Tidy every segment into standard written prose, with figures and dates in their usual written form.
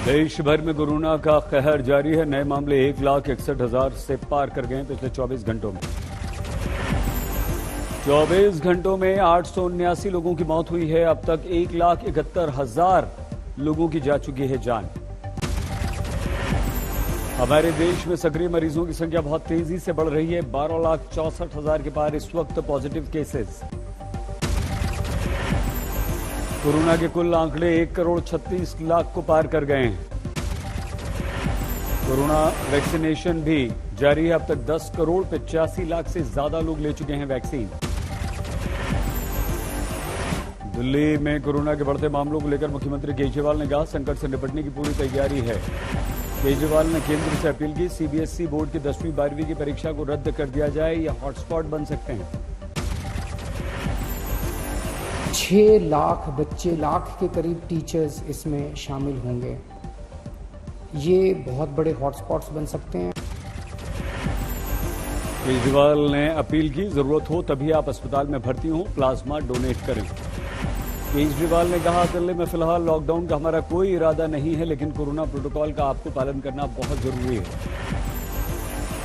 देश भर में कोरोना का कहर जारी है। नए मामले 1,61,000 से पार कर गए पिछले 24 घंटों में। 24 घंटों में 879 लोगों की मौत हुई है। अब तक 1,71,000 लोगों की जा चुकी है जान। हमारे देश में सक्रिय मरीजों की संख्या बहुत तेजी से बढ़ रही है। 12,64,000 के पार इस वक्त पॉजिटिव केसेस। कोरोना के कुल आंकड़े 1,36,00,000 को पार कर गए हैं। कोरोना वैक्सीनेशन भी जारी है। अब तक 10,85,00,000 से ज्यादा लोग ले चुके हैं वैक्सीन। दिल्ली में कोरोना के बढ़ते मामलों को लेकर मुख्यमंत्री केजरीवाल ने कहा, संकट से निपटने की पूरी तैयारी है। केजरीवाल ने केंद्र से अपील की, सीबीएसई बोर्ड की 10वीं 12वीं की परीक्षा को रद्द कर दिया जाए। या हॉटस्पॉट बन सकते हैं। 6 लाख बच्चे, लाख के करीब टीचर्स इसमें शामिल होंगे। ये बहुत बड़े हॉटस्पॉट्स बन सकते हैं। केजरीवाल ने अपील की, जरूरत हो तभी आप अस्पताल में भर्ती हो, प्लाज्मा डोनेट करें। केजरीवाल ने कहा, दिल्ली में फिलहाल लॉकडाउन का हमारा कोई इरादा नहीं है, लेकिन कोरोना प्रोटोकॉल का आपको पालन करना बहुत जरूरी है।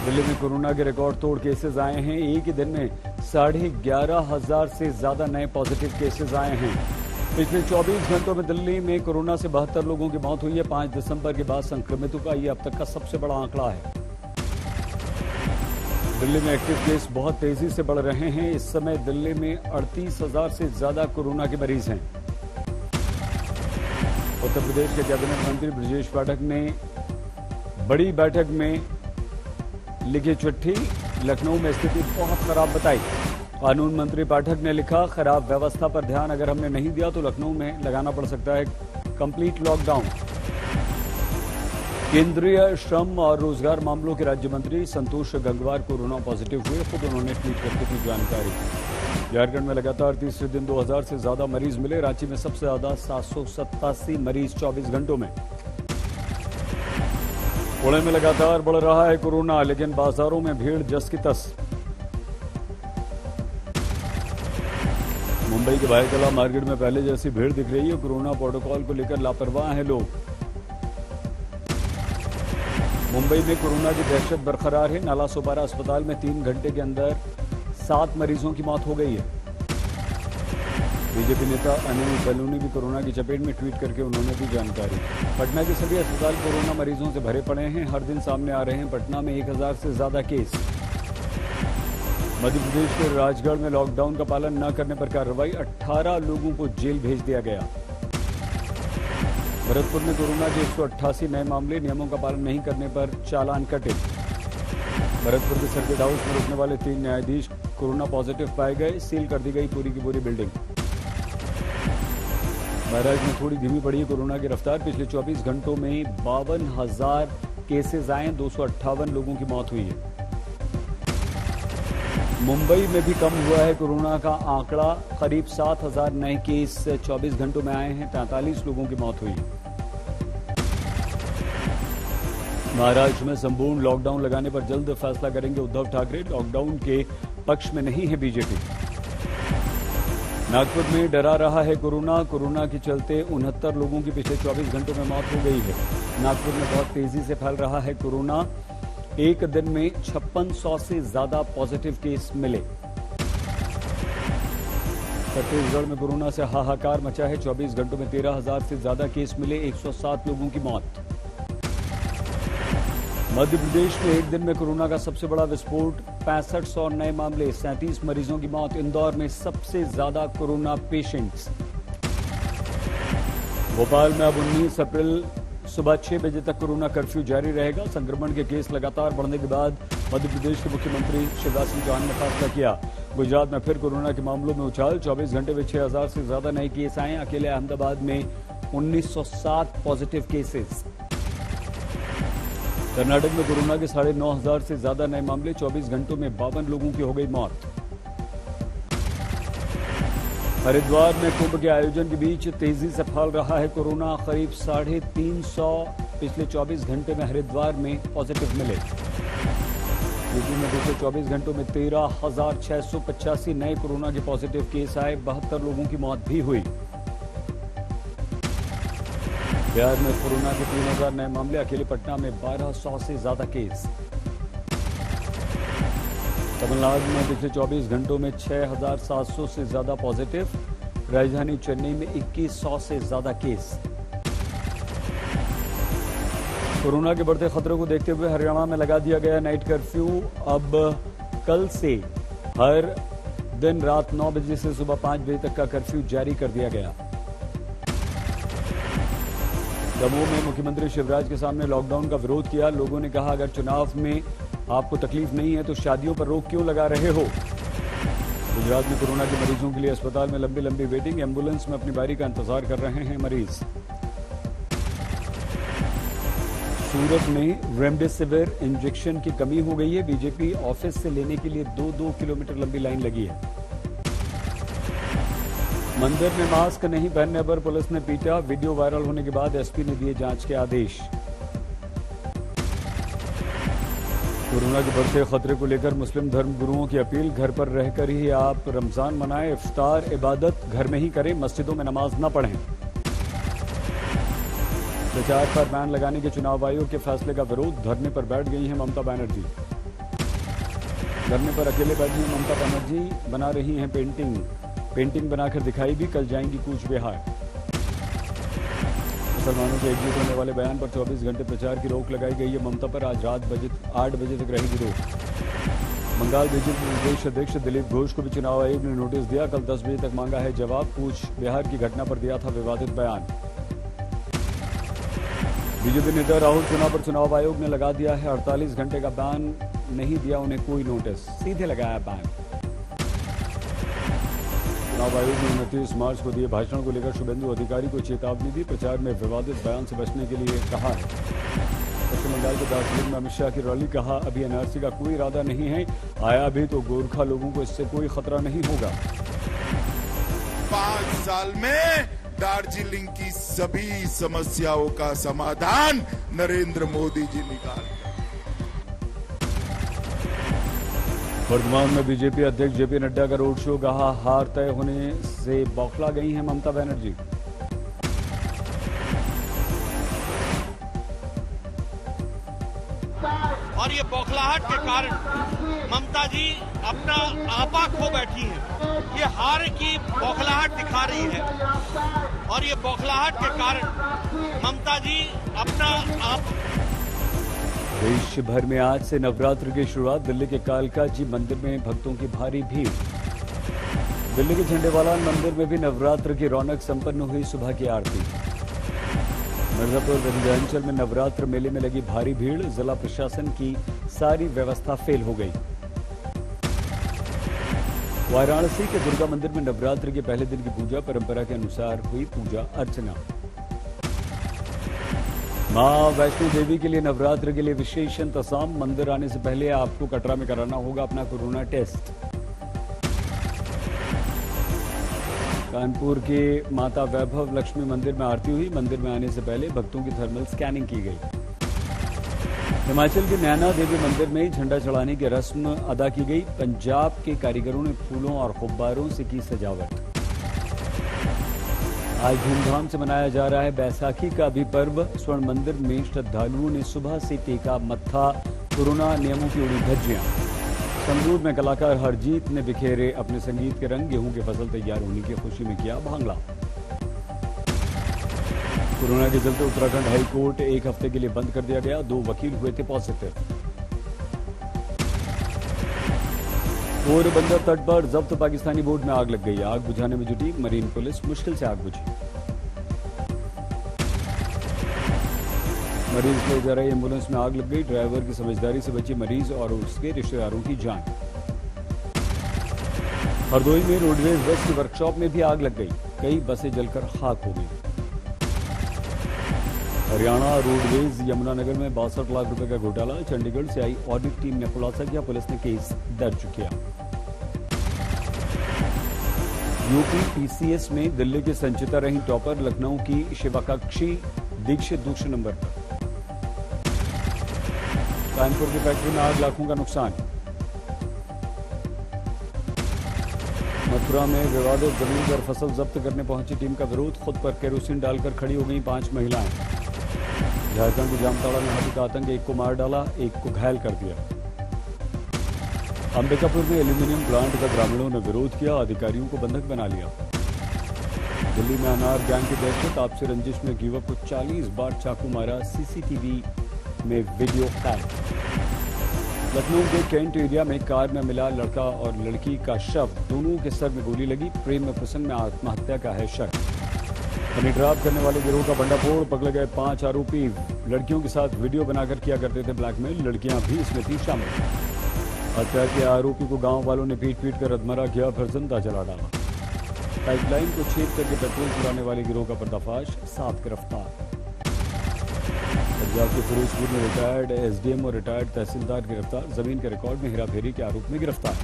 दिल्ली में कोरोना के रिकॉर्ड तोड़ केसेस आए हैं। एक ही दिन में 11,500 से ज्यादा नए पॉजिटिव केसेस आए हैं। पिछले 24 घंटों में दिल्ली में कोरोना से 72 लोगों की मौत हुई है। 5 दिसंबर के बाद संक्रमितों का यह अब तक का सबसे बड़ा आंकड़ा है। दिल्ली में एक्टिव केस बहुत तेजी से बढ़ रहे हैं। इस समय दिल्ली में 38,000 से ज्यादा कोरोना के मरीज हैं। उत्तर प्रदेश के कैबिनेट मंत्री ब्रजेश पाठक ने बड़ी बैठक में लिखी चिट्ठी, लखनऊ में स्थिति बहुत खराब बताई। कानून मंत्री पाठक ने लिखा, खराब व्यवस्था पर ध्यान अगर हमने नहीं दिया तो लखनऊ में लगाना पड़ सकता है कंप्लीट लॉकडाउन। केंद्रीय श्रम और रोजगार मामलों के राज्य मंत्री संतोष गंगवार कोरोना पॉजिटिव हुए। खुद उन्होंने ट्वीट करके दी जानकारी। झारखंड में लगातार तीसरे दिन 2,000 से ज्यादा मरीज मिले। रांची में सबसे ज्यादा 787 मरीज 24 घंटों में। पुणे में लगातार बढ़ रहा है कोरोना, लेकिन बाजारों में भीड़ जस की तस। मुंबई के भाईकला मार्केट में पहले जैसी भीड़ दिख रही है। कोरोना प्रोटोकॉल को लेकर लापरवाह हैं लोग। मुंबई में कोरोना की दहशत बरकरार है। नाला सोपारा अस्पताल में 3 घंटे के अंदर 7 मरीजों की मौत हो गई है। बीजेपी नेता अनिल बलूनी भी कोरोना की चपेट में, ट्वीट करके उन्होंने दी जानकारी। पटना के सभी अस्पताल कोरोना मरीजों से भरे पड़े हैं। हर दिन सामने आ रहे हैं पटना में 1,000 से ज्यादा केस। मध्य प्रदेश के राजगढ़ में लॉकडाउन का पालन न करने पर कार्रवाई, 18 लोगों को जेल भेज दिया गया। भरतपुर में कोरोना के 188 नए मामले, नियमों का पालन नहीं करने पर चालान कटे। भरतपुर के सर्किट हाउस में रुकने वाले 3 न्यायाधीश कोरोना पॉजिटिव पाए गए। सील कर दी गई पूरी की पूरी बिल्डिंग। महाराष्ट्र में थोड़ी धीमी पड़ी है कोरोना की रफ्तार। पिछले 24 घंटों में 52,000 केसेस आए, 258 लोगों की मौत हुई है। मुंबई में भी कम हुआ है कोरोना का आंकड़ा। करीब 7,000 नए केस 24 घंटों में आए हैं। 43 लोगों की मौत हुई। महाराष्ट्र में संपूर्ण लॉकडाउन लगाने पर जल्द फैसला करेंगे उद्धव ठाकरे। लॉकडाउन के पक्ष में नहीं है बीजेपी। नागपुर में डरा रहा है कोरोना। कोरोना के चलते 69 लोगों की पिछले 24 घंटों में मौत हो गई है। नागपुर में बहुत तेजी से फैल रहा है कोरोना। एक दिन में 5600 से ज्यादा पॉजिटिव केस मिले। छत्तीसगढ़ में कोरोना से हाहाकार मचा है। 24 घंटों में 13,000 से ज्यादा केस मिले, 107 लोगों की मौत। मध्य प्रदेश में एक दिन में कोरोना का सबसे बड़ा विस्फोट, 6500 नए मामले, 37 मरीजों की मौत। इंदौर में सबसे ज्यादा कोरोना पेशेंट्स। भोपाल में अब 19 अप्रैल सुबह 6 बजे तक कोरोना कर्फ्यू जारी रहेगा। संक्रमण के केस लगातार बढ़ने के बाद मध्य प्रदेश के मुख्यमंत्री शिवराज सिंह चौहान ने फैसला किया। गुजरात में फिर कोरोना के मामलों में उछाल। 24 घंटे में 6,000 से ज्यादा नए केस आए। अकेले अहमदाबाद में 1907 पॉजिटिव केसेस। कर्नाटक में कोरोना के 9,500 से ज्यादा नए मामले। 24 घंटों में 52 लोगों की हो गई मौत। हरिद्वार में कुंभ के आयोजन के बीच तेजी से फैल रहा है कोरोना। करीब 350 पिछले 24 घंटे में हरिद्वार में पॉजिटिव मिले। यूपी में पिछले 24 घंटों में 13,685 नए कोरोना के पॉजिटिव केस आए। 72 लोगों की मौत भी हुई। बिहार में कोरोना के 3000 नए मामले, अकेले पटना में 1200 से ज्यादा केस। तमिलनाडु में पिछले 24 घंटों में 6700 से ज्यादा पॉजिटिव, राजधानी चेन्नई में 2100 से ज्यादा केस। कोरोना के बढ़ते खतरे को देखते हुए हरियाणा में लगा दिया गया नाइट कर्फ्यू। अब कल से हर दिन रात 9 बजे से सुबह 5 बजे तक का कर्फ्यू जारी कर दिया गया। दमोह में मुख्यमंत्री शिवराज के सामने लॉकडाउन का विरोध किया। लोगों ने कहा, अगर चुनाव में आपको तकलीफ नहीं है तो शादियों पर रोक क्यों लगा रहे हो। गुजरात में कोरोना के मरीजों के लिए अस्पताल में लंबी लंबी वेटिंग, एम्बुलेंस में अपनी बारी का इंतजार कर रहे हैं मरीज। सूरत में रेमडेसिविर इंजेक्शन की कमी हो गई है। बीजेपी ऑफिस से लेने के लिए 2-2 किलोमीटर लंबी लाइन लगी है। मंदिर में मास्क नहीं पहनने पर पुलिस ने पीटा। वीडियो वायरल होने के बाद एसपी ने दिए जांच के आदेश। कोरोना के बढ़ते खतरे को लेकर मुस्लिम धर्मगुरुओं की अपील, घर पर रहकर ही आप रमजान मनाएं, इफ्तार इबादत घर में ही करें, मस्जिदों में नमाज न पढ़ें। प्रचार पर बैन लगाने के चुनाव आयोग के फैसले का विरोध, धरने पर बैठ गई हैं ममता बनर्जी। धरने पर अकेले बैठी हैं ममता बनर्जी, बना रही हैं पेंटिंग बनाकर दिखाई भी, कल जाएंगी कूच बिहार। मुसलमानों के एकजुट होने वाले बयान पर 24 घंटे प्रचार की रोक लगाई गई है। ममता पर आज रात 8 बजे तक रहेगी रोक। बंगाल बीजेपी प्रदेश अध्यक्ष दिलीप घोष को भी चुनाव आयोग ने नोटिस दिया। कल 10 बजे तक मांगा है जवाब। कूच बिहार की घटना पर दिया था विवादित बयान। बीजेपी नेता राहुल सिन्हा पर चुनाव आयोग ने लगा दिया है 48 घंटे का बैन, नहीं दिया उन्हें कोई नोटिस, सीधे लगाया बैन। चुनाव आयोग ने 29 मार्च को दिए भाषण को लेकर शुभेंदु अधिकारी को चेतावनी दी। प्रचार में विवादित बयान से बचने के लिए कहा है। पश्चिम बंगाल के दार्जिलिंग में अमित शाह की रैली, कहा अभी एनआरसी का कोई इरादा नहीं है, आया भी तो गोरखा लोगों को इससे कोई खतरा नहीं होगा। 5 साल में दार्जिलिंग की सभी समस्याओं का समाधान नरेंद्र मोदी जी निकाल। वर्तमान में बीजेपी अध्यक्ष जेपी नड्डा का रोड शो, कहा हार तय होने से बौखला गई हैं ममता बनर्जी। और ये बौखलाहट के कारण ममता जी अपना आपा खो बैठी हैं। ये हार की बौखलाहट दिखा रही है और ये बौखलाहट के कारण ममता जी अपना आप। देश भर में आज से नवरात्र की शुरुआत। दिल्ली के कालका जी मंदिर में भक्तों की भारी भीड़। दिल्ली के झंडेवाला मंदिर में भी नवरात्र की रौनक संपन्न हुई। सुबह की आरती। मिर्जापुर विंध्याचल में नवरात्र मेले में लगी भारी भीड़। जिला प्रशासन की सारी व्यवस्था फेल हो गई। वाराणसी के दुर्गा मंदिर में नवरात्र के पहले दिन की पूजा परंपरा के अनुसार हुई पूजा अर्चना। मां वैष्णो देवी के लिए नवरात्र के लिए विशेष इंतजाम। मंदिर आने से पहले आपको कटरा में कराना होगा अपना कोरोना टेस्ट। कानपुर के माता वैभव लक्ष्मी मंदिर में आरती हुई। मंदिर में आने से पहले भक्तों की थर्मल स्कैनिंग की गई। हिमाचल के नैना देवी मंदिर में झंडा चढ़ाने की रस्म अदा की गई। पंजाब के कारीगरों ने फूलों और गुब्बारों से की सजावट। आज धूमधाम से मनाया जा रहा है बैसाखी का भी पर्व। स्वर्ण मंदिर में श्रद्धालुओं ने सुबह से टेका मत्था। कोरोना नियमों की उड़ी धज्जियां। संगरूर में कलाकार हरजीत ने बिखेरे अपने संगीत के रंग। गेहूं की फसल तैयार होने की खुशी में किया भांगड़ा। कोरोना के चलते उत्तराखंड हाई कोर्ट 1 हफ्ते के लिए बंद कर दिया गया। 2 वकील हुए थे पॉजिटिव। पोरबंदर तट पर जब्त पाकिस्तानी बोट में आग लग गई। आग बुझाने में जुटी मरीन पुलिस, मुश्किल से आग बुझी। मरीज ले जा रही एम्बुलेंस में आग लग गई। ड्राइवर की समझदारी से बची मरीज और उसके रिश्तेदारों की जान। हरदोई में रोडवेज बस की वर्कशॉप में भी आग लग गई। कई बसें जलकर खाक हो गई। हरियाणा रोडवेज यमुनानगर में 62 लाख रुपए का घोटाला। चंडीगढ़ से आई ऑडिट टीम ने खुलासा किया। पुलिस ने केस दर्ज किया। यूपी पीसीएस में दिल्ली की संचिता रही टॉपर। लखनऊ की शिवाकाक्षी दीक्षित दूसरे नंबर पर। कानपुर की फैक्ट्री में आग, लाखों का नुकसान। मथुरा में विवादित जमीन पर फसल जब्त करने पहुंची टीम का विरोध, खुद पर केरोसिन डालकर खड़ी हो गई 5 महिलाएं। झारखंड के जामताड़ा में हाथी का आतंक, एक को मार डाला, एक को घायल कर दिया। अंबिकापुर में एल्यूमिनियम प्लांट का ग्रामीणों ने विरोध किया, अधिकारियों को बंधक बना लिया। दिल्ली में अनार गैंग की दहशत, आपसी रंजिश में युवक को 40 बार चाकू मारा, सीसीटीवी में वीडियो कैद। लखनऊ के कैंट एरिया में कार में मिला लड़का और लड़की का शव, दोनों के सर में गोली लगी, प्रेम में प्रसंग में आत्महत्या का है शक। मनी ड्राफ्ट करने वाले गिरोह का भंडाफोड़, पकड़े गए 5 आरोपी लड़कियों के साथ वीडियो बनाकर किया करते थे ब्लैकमेल, लड़कियां भी इसमें थी शामिल। हत्या के आरोपी को गांव वालों ने पीट पीट कर अधमरा किया, फिर जिंदा जला डाला। पाइपलाइन को छेद करके पेट्रोल चुराने वाले गिरोह का पर्दाफाश, 7 गिरफ्तार। पंजाब के फिरोजपुर में रिटायर्ड एसडीएम और रिटायर्ड तहसीलदार गिरफ्तार, जमीन के रिकॉर्ड में हेराफेरी के आरोप में गिरफ्तार।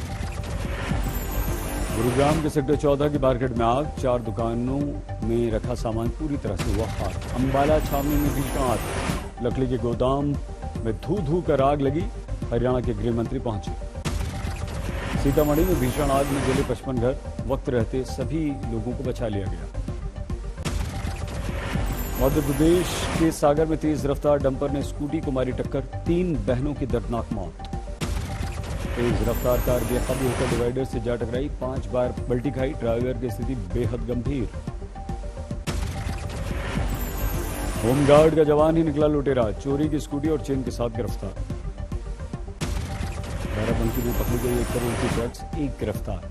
गुरुग्राम के सेक्टर 14 की मार्केट में आग, 4 दुकानों में रखा सामान पूरी तरह से हुआ खाक। अंबाला छावनी में भीषण आग, लकड़ी के गोदाम में धू धू कर आग लगी, हरियाणा के गृह मंत्री पहुंचे। सीतामढ़ी में भीषण आग में जले 55 घर, वक्त रहते सभी लोगों को बचा लिया गया। मध्य प्रदेश के सागर में तेज रफ्तार डंपर ने स्कूटी को मारी टक्कर, 3 बहनों की दर्दनाक मौत। तेज रफ्तार कार बेकाबू होकर डिवाइडर से जा टकराई, 5 बार पलटी खाई, ड्राइवर की स्थिति बेहद गंभीर। होमगार्ड का जवान ही निकला लुटेरा, चोरी की स्कूटी और चेन के साथ गिरफ्तार। बाराबंकी में पकड़ी गई 1 करोड़ की ड्रग्स, 1 गिरफ्तार।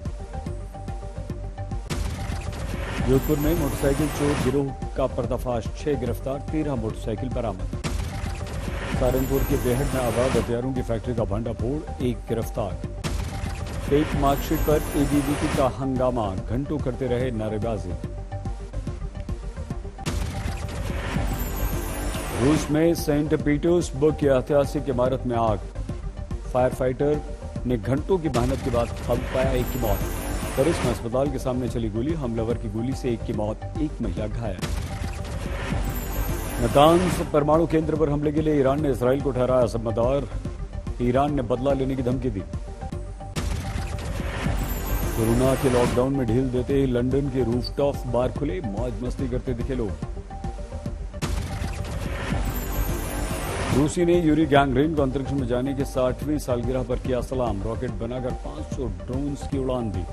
जोधपुर में मोटरसाइकिल चोर गिरोह का पर्दाफाश, 6 गिरफ्तार, 13 मोटरसाइकिल बरामद। सहारनपुर के बेहद में अवैध हथियारों की फैक्ट्री का भंडाफोड़, 1 गिरफ्तार। फेक मार्कशीट पर एबीवीपी का हंगामा, घंटों करते रहे नारेबाजी। रूस में सेंट पीटर्सबर्ग की ऐतिहासिक इमारत में आग, फायर फाइटर ने घंटों की मेहनत के बाद काबू पाया, 1 की मौत। पेरिस में अस्पताल के सामने चली गोली, हमलावर की गोली से 1 की मौत, 1 महिला घायल। नातांज परमाणु केंद्र पर हमले के लिए ईरान ने इसराइल को ठहराया जिम्मेदार, ईरान ने बदला लेने की धमकी दी। कोरोना के लॉकडाउन में ढील देते ही लंदन के रूफटॉप बार खुले, मौज मस्ती करते दिखे लोग। रूसी ने यूरी गैंगरेन को अंतरिक्ष में जाने के 60वीं सालगिरह पर किया सलाम, रॉकेट बनाकर 500 ड्रोन्स की उड़ान दी।